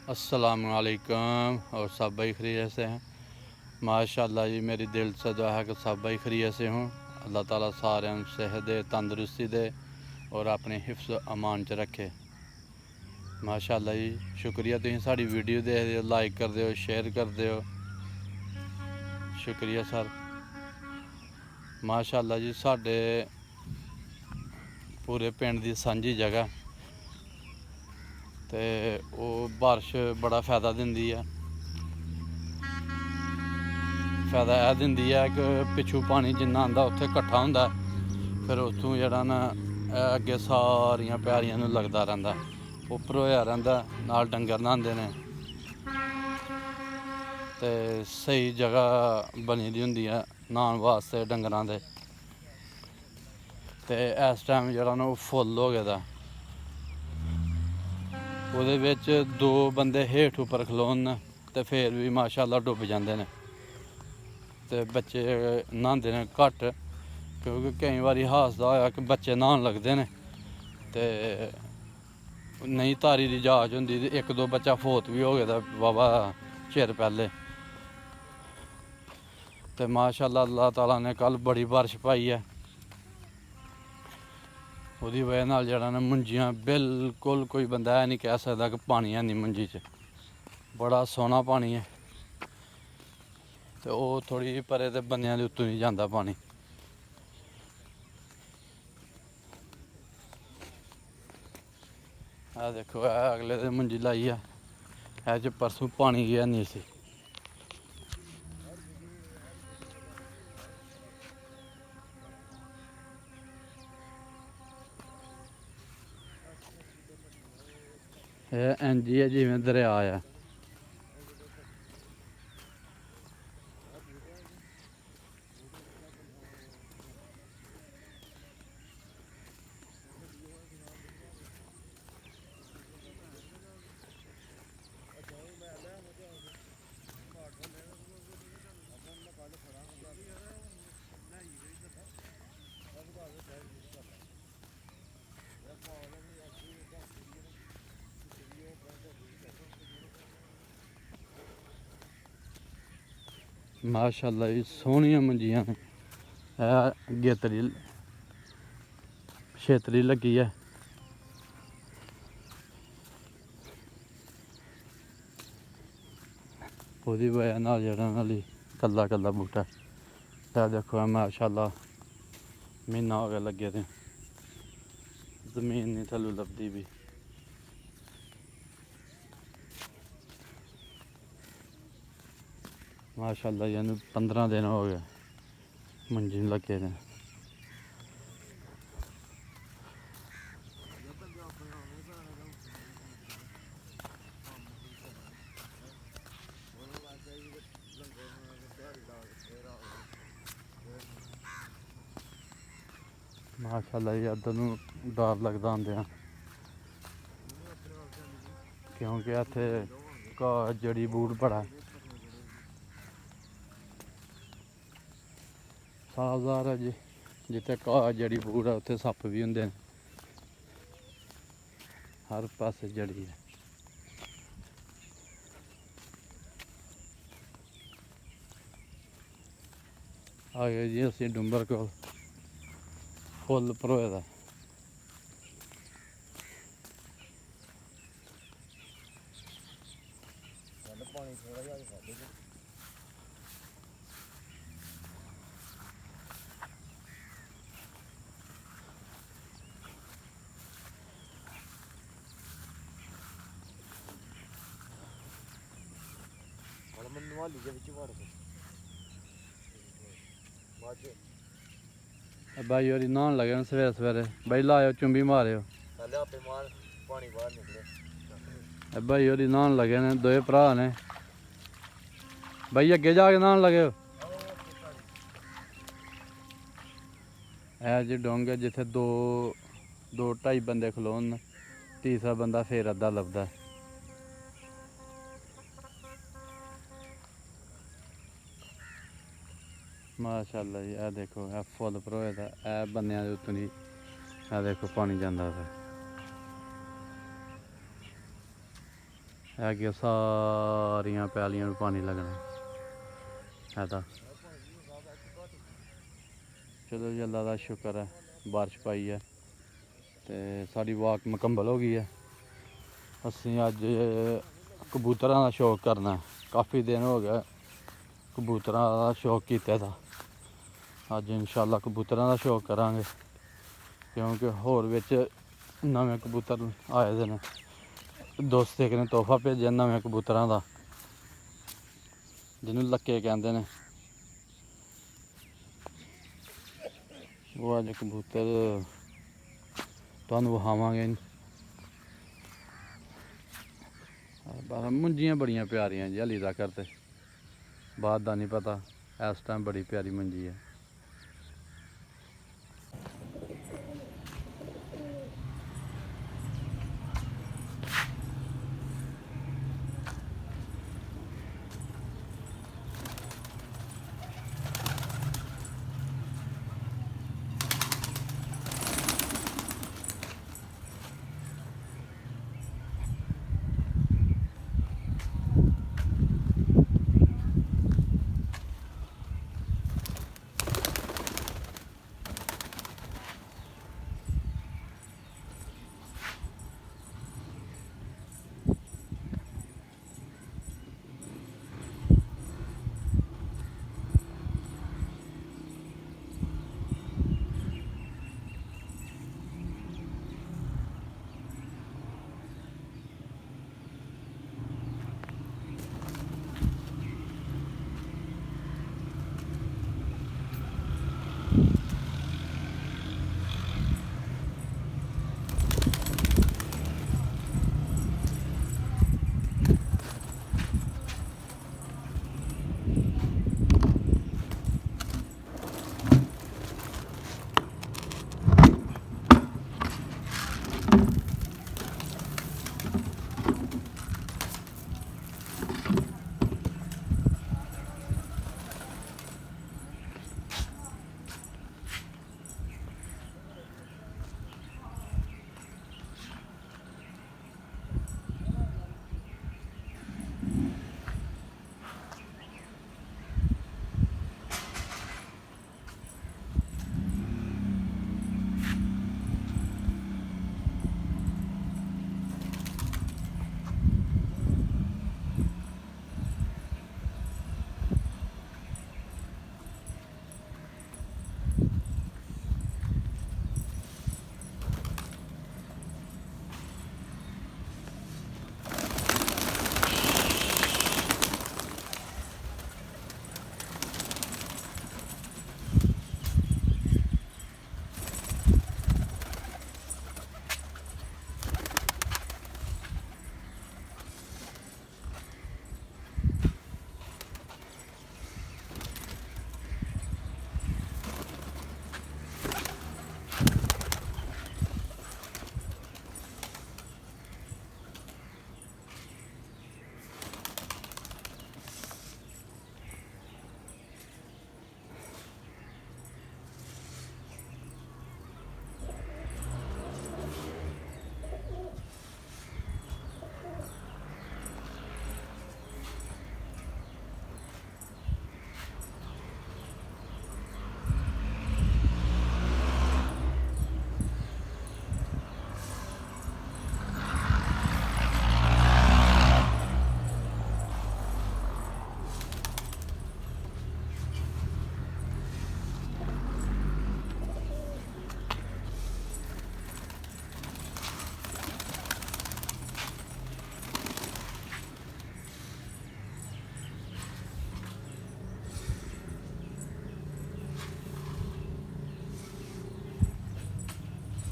अस्सलामुअलैकुम। और सब भाई खैरियत से हैं? माशाअल्लाह जी, मेरी दिल से दुआ है कि सब भाई खैरियत से हों। अल्लाह ताला सारे सेहत दे, तंदुरुस्ती दे और अपने हिफ्ज़ अमान च रखे। माशाअल्लाह जी, शुक्रिया तुसीं साड़ी वीडियो देखदे हो, लाइक करदे हो, शेयर करदे हो, शुक्रिया सर। माशाअल्लाह जी, साडे पूरे पिंड दी सांझी जगह ते ओह बारिश बड़ा फ़ायदा दिंदी है। फायदा यह दिंदी है कि पिछू पानी जिन्ना आंदा उत्थे कट्ठा होंदा, फिर उत्थों जेह्ड़ा ना अग्गे सारियां प्यारियां नूं लगदा रैंदा, उप्पर होया रैंदा, नाल डंगर न्हांदे ने ते सही जगह बनी दी होंदी है न्हान वास्ते डंगरां दे। ते इस टाइम जेह्ड़ा ना ओह् फुल्ल हो गेदा, ओह्दे बिच दो बंदे हेठ उप्पर खलोन न ते फिर भी माशाअल्लाह डुब जांदे ने ते बच्चे न्हांदे ने घट्ट, क्योंकि केईं बारी हादसा होया कि बच्चे न्हान लगदे ने ते नेईं तारी दी जाच होंदी ते इक दो बच्चा फोत भी हो गेदा वावा चिर पैह्ले। ते माशाअल्लाह अल्लाह ताला ने कल बड़ी बारिश पाई है, ओह्दी वजह नाल जेह्ड़ा ना मुंजियां बिल्कुल कोई बंदा एह् निं कह सकदा कि पानी है निं मुंजी च, बड़ा सोह्ना पानी है ते ओह् थोड़ी परे ते बंदेयां दे उत्तों निं जांदा पानी। आ देखो अगले दे मुंजी लाई है, एह् च परसों पानी गै निं सी। एह् इंज ही है जिवें दरिया है। माशाअल्लाह जी, सोहनियां मंजियां ने। गेतरी छेतरी लगी है, ओह्दी वजह नाल जेह्ड़ा नाली कल्ला कल्ला बूह्टा है। देखो माशाअल्लाह म्हीना हो गया लग्गे दे, जमीन नहीं थल्लों लभदी भी। माशाअल्लाह यानी 15 दिन हो गए मंजी लगे दे। माशाअल्लाह जी, इधर नूं डर लगदा आंदे, क्योंकि इत्थे घाह जड़ी बूट बड़ा सावधान है जी। जित्थे घाह जड़ी बूट है उत्थे सप्प भी होंदे न, हर पासे जड़ी है। आ गए जी असीं डुंबर कोल, फुल्ल भरोए दा। भाई होरी न्हान लगे न सवेरे सवेरे, भाई लाओ चुंबी मारेओ। भाई होरी न्हान लगे ने, दोए भरा ने। भाई अग्गे जाके न्हान लगे हो। ऐ जी डोंग है जित्थे दो ढाई बंदे खलोन न, तीसरा बंदा फिर अद्धा लभदा है। माशाअल्लाह जी, ए देखो ए फुल भरोए दा, ए बंदेयां दे उत्तों दी ए देखो पानी जांदा पिया। है सारिया पैलियां में पानी लगना है तो चलो जी अल्लाह का शुक्र है बारिश पाई है तो साड़ी वाक मुकम्मल हो गई है। असी अज कबूतरों का शौक करना काफ़ी दिन हो गया कबूतरों का शौक किया था। अज इंशाल्लाह कबूतरों का शौक करांगे क्योंकि होर विच नवे कबूतर आए दे ने। दोस्त एक ने तोहफा भेजा नवे कबूतरों का जिन्होंने लक्के कहते हैं। वो अज कबूतर तुहानू विखावांगे। मुंजियां बड़ियां प्यारियां जी हली तक ते बाद दा नहीं पता। इस टाइम बड़ी प्यारी मुंजी है।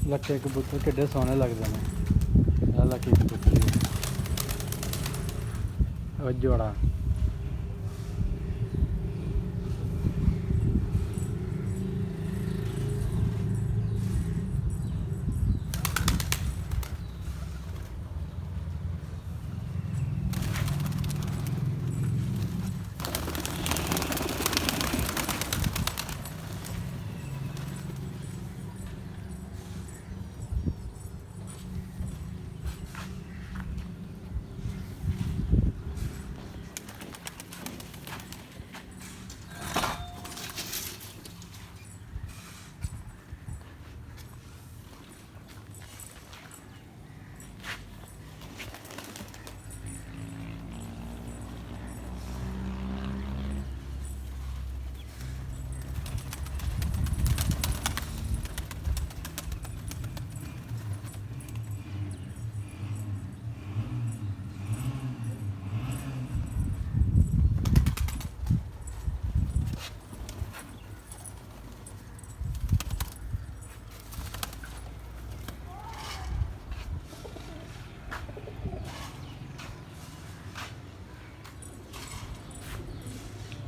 लक्के कबूतर किड्डे सोहने लगते हैं। लक्की कबूतर जोड़ा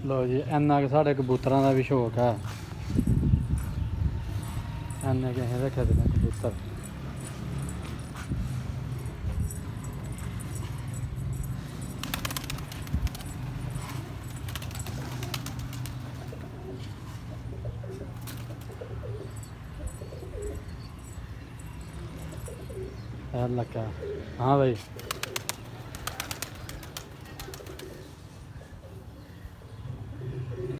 ਲੋ ਜੀ ਇੰਨਾ ਕੁ ਸਾਡੇ ਕਬੂਤਰਾਂ ਦਾ ਵੀ ਸ਼ੌਕ ਹੈ। ਇੰਨੇ ਕੁ ਅਸੀਂ ਰੱਖੇ ਦੇ ਨੇ ਕਬੂਤਰ। ਲੱਗਾ। हाँ भाई।